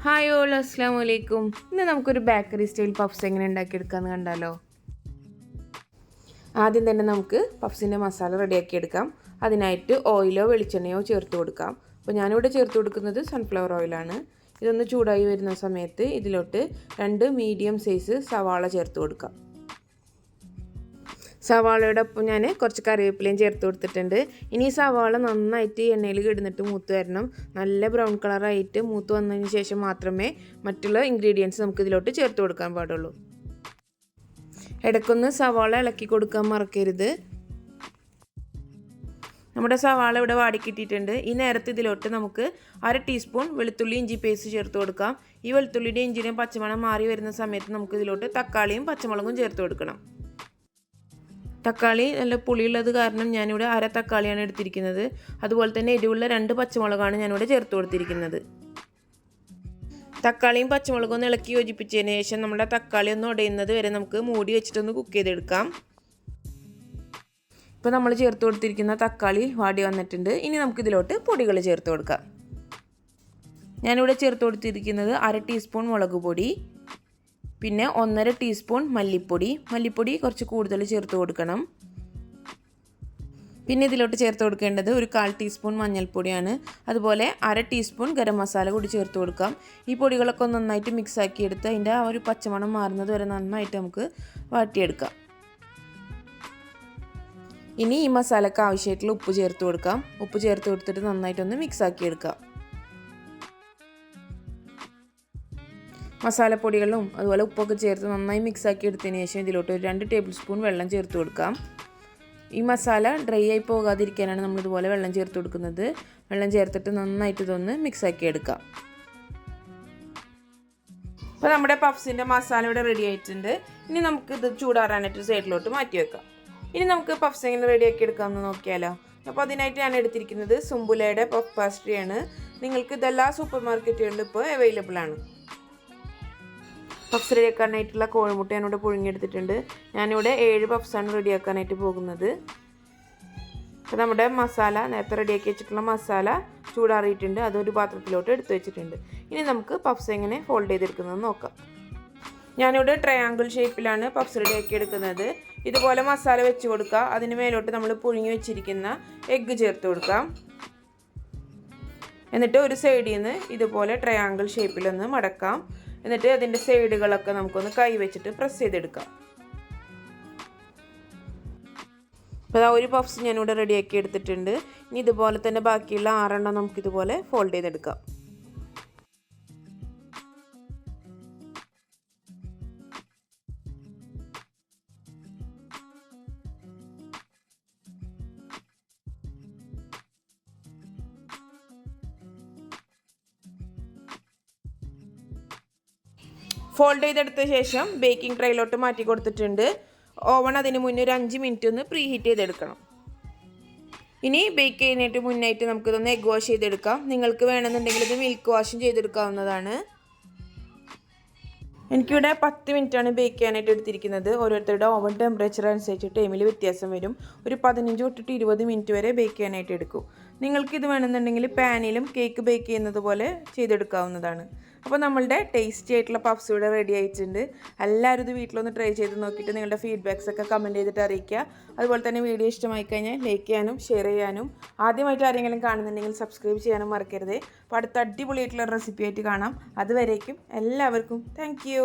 Hi all അസ്സലാമു അലൈക്കും. ഇന്ന് നമുക്കൊരു ബേക്കറി സ്റ്റൈൽ പഫ്സ് എങ്ങനെ ഉണ്ടാക്കിയെടുക്കാമെന്ന് കണ്ടാലോ. ആദ്യം തന്നെ നമുക്ക് പഫ്സിൻ്റെ മസാല റെഡിയാക്കി എടുക്കാം. അതിനായിട്ട് ഓയിലോ വെളിച്ചെണ്ണയോ ചേർത്ത് കൊടുക്കാം. അപ്പോൾ ഞാനിവിടെ ചേർത്ത് കൊടുക്കുന്നത് സൺഫ്ലവർ ഓയിലാണ്. ഇതൊന്ന് ചൂടായി വരുന്ന സമയത്ത് ഇതിലോട്ട് 2 മീഡിയം സൈസ് സവാള ചേർത്ത് കൊടുക്കാം. സവാളയുടെ ഒപ്പം ഞാൻ കുറച്ച് കറിവേപ്പിലയും ചേർത്ത് കൊടുത്തിട്ടുണ്ട്. ഇനി സവാള നന്നായിട്ട് എണ്ണയിൽ കിടന്നിട്ട് മൂത്ത് വരണം. നല്ല ബ്രൗൺ കളറായിട്ട് മൂത്ത് വന്നതിന് ശേഷം മാത്രമേ മറ്റുള്ള ഇൻഗ്രീഡിയൻസ് നമുക്ക് ഇതിലോട്ട് ചേർത്ത് കൊടുക്കാൻ പാടുള്ളൂ. ഇടയ്ക്കൊന്ന് സവാള ഇളക്കി കൊടുക്കാൻ മറക്കരുത്. നമ്മുടെ സവാള ഇവിടെ വാടിക്കിട്ടിയിട്ടുണ്ട്. ഈ നേരത്തെ ഇതിലോട്ട് നമുക്ക് 1/2 ടീസ്പൂൺ വെളുത്തുള്ളി ഇഞ്ചി പേസ്റ്റ് ചേർത്ത് കൊടുക്കാം. ഈ വെളുത്തുള്ളിയുടെ ഇഞ്ചിയുടെയും പച്ചമണം മാറി വരുന്ന സമയത്ത് നമുക്ക് ഇതിലോട്ട് തക്കാളിയും പച്ചമുളകും ചേർത്ത് കൊടുക്കണം. തക്കാളി നല്ല പുളിയുള്ളത് കാരണം ഞാനിവിടെ 1/2 തക്കാളിയാണ് എടുത്തിരിക്കുന്നത്. അതുപോലെ തന്നെ എരിവുള്ള 2 പച്ചമുളകാണ് ഞാനിവിടെ ചേർത്ത് കൊടുത്തിരിക്കുന്നത്. തക്കാളിയും പച്ചമുളകും ഒന്ന് ഇളക്കി യോജിപ്പിച്ചതിന് ശേഷം നമ്മുടെ തക്കാളി ഒന്ന് ഉടയുന്നത് വരെ നമുക്ക് മൂടി വെച്ചിട്ടൊന്ന് കുക്ക് ചെയ്തെടുക്കാം. ഇപ്പോൾ നമ്മൾ ചേർത്ത് കൊടുത്തിരിക്കുന്ന തക്കാളി വാടി വന്നിട്ടുണ്ട്. ഇനി നമുക്കിതിലോട്ട് പൊടികൾ ചേർത്ത് കൊടുക്കാം. ഞാനിവിടെ ചേർത്ത് കൊടുത്തിരിക്കുന്നത് 1/2 ടീസ്പൂൺ മുളക് പൊടി, പിന്നെ 1/2 ടീസ്പൂൺ മല്ലിപ്പൊടി കുറച്ച് കൂടുതൽ ചേർത്ത് കൊടുക്കണം. പിന്നെ ഇതിലോട്ട് ചേർത്ത് കൊടുക്കേണ്ടത് 1/4 ടീസ്പൂൺ മഞ്ഞൾപ്പൊടിയാണ്. അതുപോലെ 1/2 ടീസ്പൂൺ ഗരം മസാല കൂടി ചേർത്ത് കൊടുക്കാം. ഈ പൊടികളൊക്കെ നന്നായിട്ട് മിക്സ് ആക്കിയെടുത്ത് അതിൻ്റെ ആ ഒരു പച്ചമണം മാറുന്നത് വരെ നന്നായിട്ട് നമുക്ക് വാട്ടിയെടുക്കാം. ഇനി ഈ മസാലയ്ക്ക് ആവശ്യമായിട്ടുള്ള ഉപ്പ് ചേർത്ത് കൊടുക്കാം. ഉപ്പ് ചേർത്ത് കൊടുത്തിട്ട് നന്നായിട്ടൊന്ന് മിക്സ് ആക്കിയെടുക്കാം. മസാലപ്പൊടികളും അതുപോലെ ഉപ്പൊക്കെ ചേർത്ത് നന്നായി മിക്സാക്കി എടുത്തതിന് ശേഷം ഇതിലോട്ട് 2 ടേബിൾ സ്പൂൺ വെള്ളം ചേർത്ത് കൊടുക്കാം. ഈ മസാല ഡ്രൈ ആയി പോകാതിരിക്കാനാണ് നമ്മളിതുപോലെ വെള്ളം ചേർത്ത് കൊടുക്കുന്നത്. വെള്ളം ചേർത്തിട്ട് നന്നായിട്ട് ഇതൊന്ന് മിക്സാക്കി എടുക്കാം. അപ്പോൾ നമ്മുടെ പഫ്സിൻ്റെ മസാല ഇവിടെ റെഡി ആയിട്ടുണ്ട്. ഇനി നമുക്ക് ഇത് ചൂടാറാനായിട്ട് സൈഡിലോട്ട് മാറ്റി വെക്കാം. ഇനി നമുക്ക് പഫ്സ് എങ്ങനെ റെഡിയാക്കി എടുക്കാമെന്ന് നോക്കിയാലോ. അപ്പോൾ അതിനായിട്ട് ഞാൻ എടുത്തിരിക്കുന്നത് സുംബുലയുടെ പഫ് പാസ്ട്രിയാണ്. നിങ്ങൾക്ക് ഇതെല്ലാ സൂപ്പർ മാർക്കറ്റുകളിലും ഇപ്പോൾ അവൈലബിൾ ആണ്. പഫ്സ് റെഡിയാക്കാനായിട്ടുള്ള കോഴിമുട്ട ഞാനിവിടെ പുഴുങ്ങിയെടുത്തിട്ടുണ്ട്. ഞാനിവിടെ 7 പഫ്സാണ് റെഡിയാക്കാനായിട്ട് പോകുന്നത്. അപ്പോൾ നമ്മുടെ മസാല നേരത്തെ റെഡിയാക്കി വെച്ചിട്ടുള്ള മസാല ചൂടാറിയിട്ടുണ്ട്. അതൊരു പാത്രത്തിലോട്ട് എടുത്തു വെച്ചിട്ടുണ്ട്. ഇനി നമുക്ക് പഫ്സ് എങ്ങനെ ഫോൾഡ് ചെയ്തെടുക്കുന്നത് നോക്കാം. ഞാനിവിടെ ട്രയാങ്കിൾ ഷേപ്പിലാണ് പഫ്സ് റെഡിയാക്കി എടുക്കുന്നത്. ഇതുപോലെ മസാല വെച്ച് കൊടുക്കുക. അതിന് മേലോട്ട് നമ്മൾ പുഴുങ്ങി വെച്ചിരിക്കുന്ന എഗ്ഗ് ചേർത്ത് കൊടുക്കാം. എന്നിട്ട് ഒരു സൈഡിൽ നിന്ന് ഇതുപോലെ ട്രയാങ്കിൾ ഷേപ്പിലൊന്ന് മടക്കാം. എന്നിട്ട് അതിൻ്റെ സൈഡുകളൊക്കെ നമുക്കൊന്ന് കൈ വെച്ചിട്ട് പ്രസ് ചെയ്തെടുക്കാം. അപ്പോൾ ഒരു പഫ്സ് ഞാനിവിടെ റെഡിയാക്കി എടുത്തിട്ടുണ്ട്. ഇനി ഇതുപോലെ തന്നെ ബാക്കിയുള്ള 6 നമുക്കിതുപോലെ ഫോൾഡ് ചെയ്തെടുക്കാം. ഫോൾഡ് ചെയ്തെടുത്ത ശേഷം ബേക്കിംഗ് ട്രേയിലോട്ട് മാറ്റി കൊടുത്തിട്ടുണ്ട്. ഓവൺ അതിന് മുന്നേ ഒരു 5 മിനിറ്റ് ഒന്ന് പ്രീ ഹീറ്റ് ചെയ്തെടുക്കണം. ഇനി ബേക്ക് ചെയ്യാനായിട്ട് മുന്നായിട്ട് നമുക്കിതൊന്ന് എഗ് വാഷ് ചെയ്തെടുക്കാം. നിങ്ങൾക്ക് വേണമെന്നുണ്ടെങ്കിൽ ഇത് മിൽക്ക് വാഷും ചെയ്തെടുക്കാവുന്നതാണ്. എനിക്കിവിടെ 10 മിനിറ്റാണ് ബേക്ക് ചെയ്യാനായിട്ട് എടുത്തിരിക്കുന്നത്. ഓരോരുത്തരുടെ ഓവൻ ടെമ്പറേച്ചർ അനുസരിച്ച് ടൈമിൽ വ്യത്യാസം വരും. ഒരു 15 തൊട്ടിട്ട് 20 മിനിറ്റ് വരെ ബേക്ക് ചെയ്യാനായിട്ട് എടുക്കും. നിങ്ങൾക്കിത് വേണമെന്നുണ്ടെങ്കിൽ പാനിലും കേക്ക് ബേക്ക് ചെയ്യുന്നത് പോലെ ചെയ്തെടുക്കാവുന്നതാണ്. അപ്പോൾ നമ്മളുടെ ടേസ്റ്റി ആയിട്ടുള്ള പഫ്സ് ഇവിടെ റെഡി ആയിട്ടുണ്ട്. എല്ലാവരും ഇത് വീട്ടിലൊന്ന് ട്രൈ ചെയ്ത് നോക്കിയിട്ട് നിങ്ങളുടെ ഫീഡ്ബാക്സ് ഒക്കെ കമൻറ്റ് ചെയ്തിട്ട് അറിയിക്കുക. അതുപോലെ തന്നെ വീഡിയോ ഇഷ്ടമായി കഴിഞ്ഞാൽ ലൈക്ക് ചെയ്യാനും ഷെയർ ചെയ്യാനും ആദ്യമായിട്ട് ആരെങ്കിലും കാണുന്നുണ്ടെങ്കിൽ സബ്സ്ക്രൈബ് ചെയ്യാനും മറക്കരുത്. അപ്പോൾ അടുത്ത അടിപൊളിയായിട്ടുള്ള റെസിപ്പി ആയിട്ട് കാണാം. അതുവരേക്കും എല്ലാവർക്കും താങ്ക് യു.